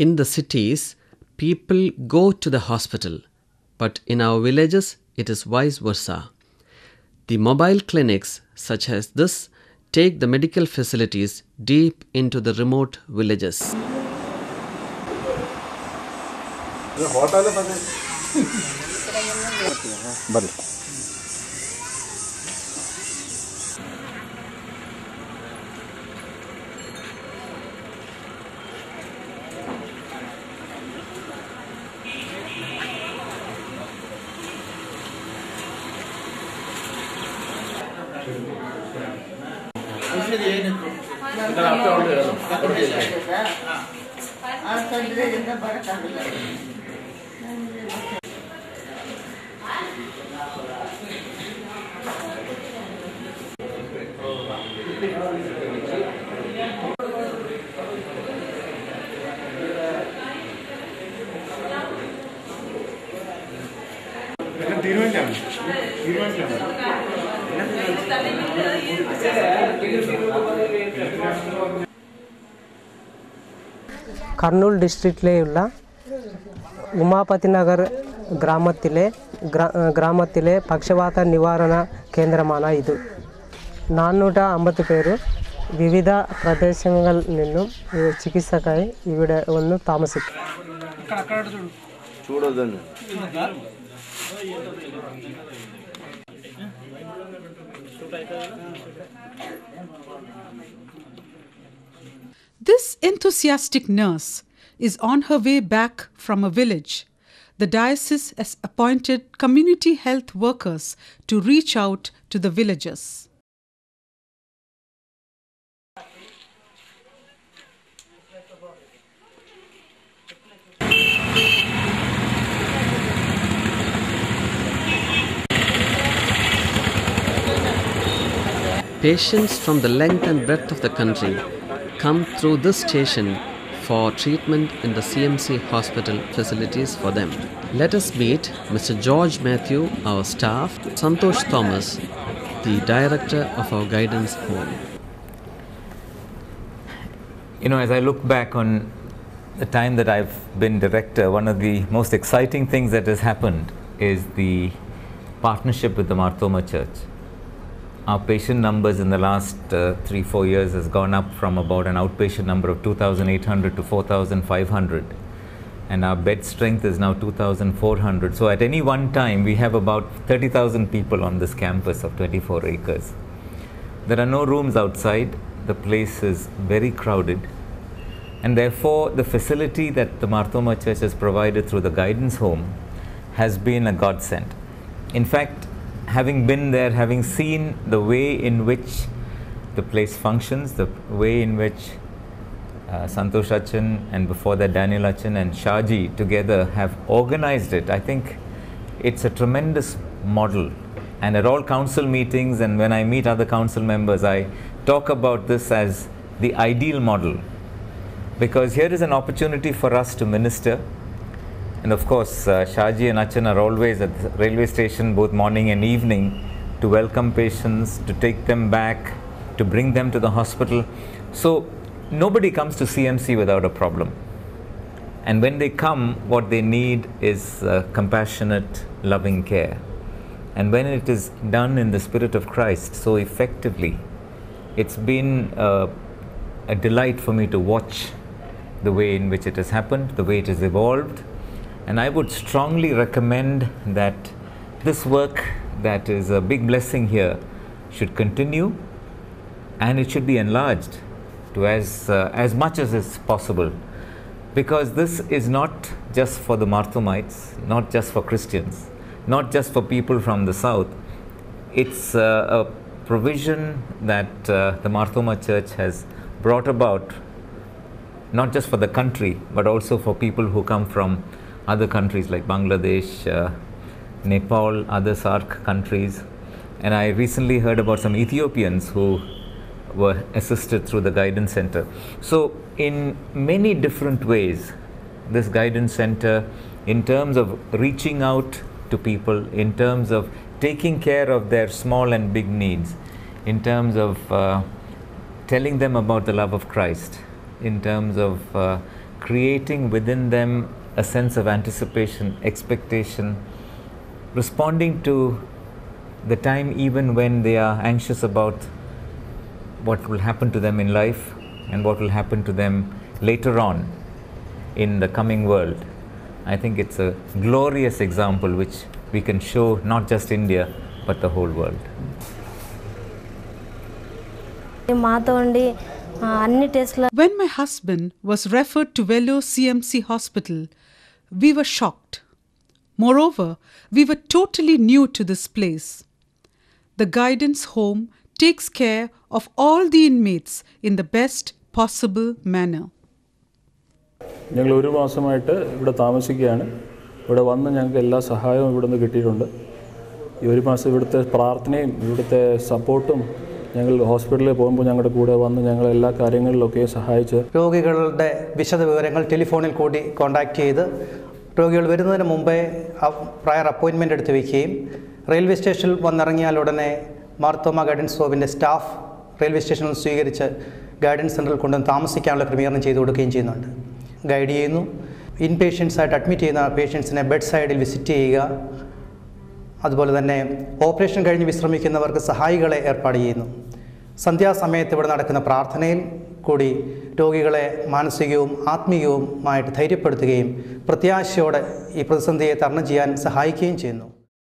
In the cities, people go to the hospital, but in our villages, it is vice versa. The mobile clinics such as this take the medical facilities deep into the remote villages. Kurnool ഡിസ്ട്രിക്റ്റിലെയുള്ള Umapathy Nagar ഗ്രാമത്തിലെ പക്ഷവാത നിവാരണ കേന്ദ്രമാണ് ഇത്. 450 പേര് വിവിധ പ്രദേശങ്ങളിൽ നിന്നും ചികിത്സക്കായി ഇവിടെ വന്ന് താമസിക്കും. This enthusiastic nurse is on her way back from a village. The diocese has appointed community health workers to reach out to the villagers. Patients from the length and breadth of the country come through this station for treatment in the CMC hospital facilities for them. Let us meet Mr. George Matthew, our staff, Santosh Thomas, the director of our guidance home. You know, as I look back on the time that I've been director, one of the most exciting things that has happened is the partnership with the Thoma Church. Our patient numbers in the last 3-4 years has gone up from about an outpatient number of 2,800 to 4,500, and our bed strength is now 2,400. So at any one time we have about 30,000 people on this campus of 24 acres. There are no rooms outside. The place is very crowded, and therefore the facility that the Thoma Church has provided through the guidance home has been a godsend. In fact, having been there, having seen the way in which the place functions, the way in which Santosh Achan and before that Daniel Achan and Shaji together have organized it, I think it's a tremendous model. And at all council meetings and when I meet other council members, I talk about this as the ideal model, because here is an opportunity for us to minister. And of course, Shaji and Achan are always at the railway station both morning and evening to welcome patients, to take them back, to bring them to the hospital. So nobody comes to CMC without a problem. And when they come, what they need is compassionate, loving care. And when it is done in the Spirit of Christ so effectively, it's been a delight for me to watch the way in which it has happened, the way it has evolved. And I would strongly recommend that this work that is a big blessing here should continue, and it should be enlarged to as much as is possible, because this is not just for the Marthomites, not just for Christians, not just for people from the south. It's a provision that the Thoma Church has brought about, not just for the country, but also for people who come from other countries like Bangladesh, Nepal, other SAARC countries. And I recently heard about some Ethiopians who were assisted through the guidance center. So in many different ways, this guidance center, in terms of reaching out to people, in terms of taking care of their small and big needs, in terms of telling them about the love of Christ, in terms of creating within them a sense of anticipation, expectation, responding to the time even when they are anxious about what will happen to them in life and what will happen to them later on in the coming world. I think it's a glorious example which we can show not just India but the whole world. When my husband was referred to Vellore CMC Hospital, we were shocked. Moreover, we were totally new to this place. The guidance home takes care of all the inmates in the best possible manner. ഞങ്ങൾ ഒരു മാസമായിട്ട് ഇവിടെ താമസിക്കുകയാണ്. ഇവിടെ വന്ന് ഞങ്ങൾക്ക് എല്ലാ സഹായവും ഇവിടെ നിന്ന് കിട്ടിയിട്ടുണ്ട്. ഈ ഒരു മാസം ഇവിടുത്തെ പ്രാർത്ഥനയും ഇവിടുത്തെ സപ്പോർട്ടും ഞങ്ങൾ ഹോസ്പിറ്റലിൽ പോകുമ്പോൾ ഞങ്ങളുടെ കൂടെ വന്ന് ഞങ്ങൾ എല്ലാ കാര്യങ്ങളിലൊക്കെ സഹായിച്ച് രോഗികളുടെ വിശദ വിവരങ്ങൾ ടെലിഫോണിൽ കൂടി കോൺടാക്റ്റ് ചെയ്ത് രോഗികൾ വരുന്നതിന് മുമ്പേ പ്രയർ അപ്പോയിൻമെൻ്റ് എടുത്ത് വയ്ക്കുകയും റെയിൽവേ സ്റ്റേഷനിൽ വന്നിറങ്ങിയാൽ ഉടനെ മാർത്തോമ ഗൈഡൻസ് ഹോമിൻ്റെ സ്റ്റാഫ് റെയിൽവേ സ്റ്റേഷനിൽ സ്വീകരിച്ച് ഗൈഡൻസ് സെൻറ്ററിൽ കൊണ്ടുവന്ന് താമസിക്കാനുള്ള ക്രമീകരണം ചെയ്തു കൊടുക്കുകയും ചെയ്യുന്നുണ്ട്. ഗൈഡ് ചെയ്യുന്നു. ഇൻ പേഷ്യൻസായിട്ട് അഡ്മിറ്റ് ചെയ്യുന്ന പേഷ്യൻസിനെ ബെഡ് സൈഡിൽ വിസിറ്റ് ചെയ്യുക. അതുപോലെ തന്നെ ഓപ്പറേഷൻ കഴിഞ്ഞ് വിശ്രമിക്കുന്നവർക്ക് സഹായികളെ ഏർപ്പാട് ചെയ്യുന്നു. സന്ധ്യാസമയത്ത് ഇവിടെ നടക്കുന്ന പ്രാർത്ഥനയിൽ കൂടി രോഗികളെ മാനസികവും ആത്മീയവുമായിട്ട് ധൈര്യപ്പെടുത്തുകയും പ്രത്യാശയോടെ ഈ പ്രതിസന്ധിയെ തരണം ചെയ്യാൻ സഹായിക്കുകയും ചെയ്യുന്നു.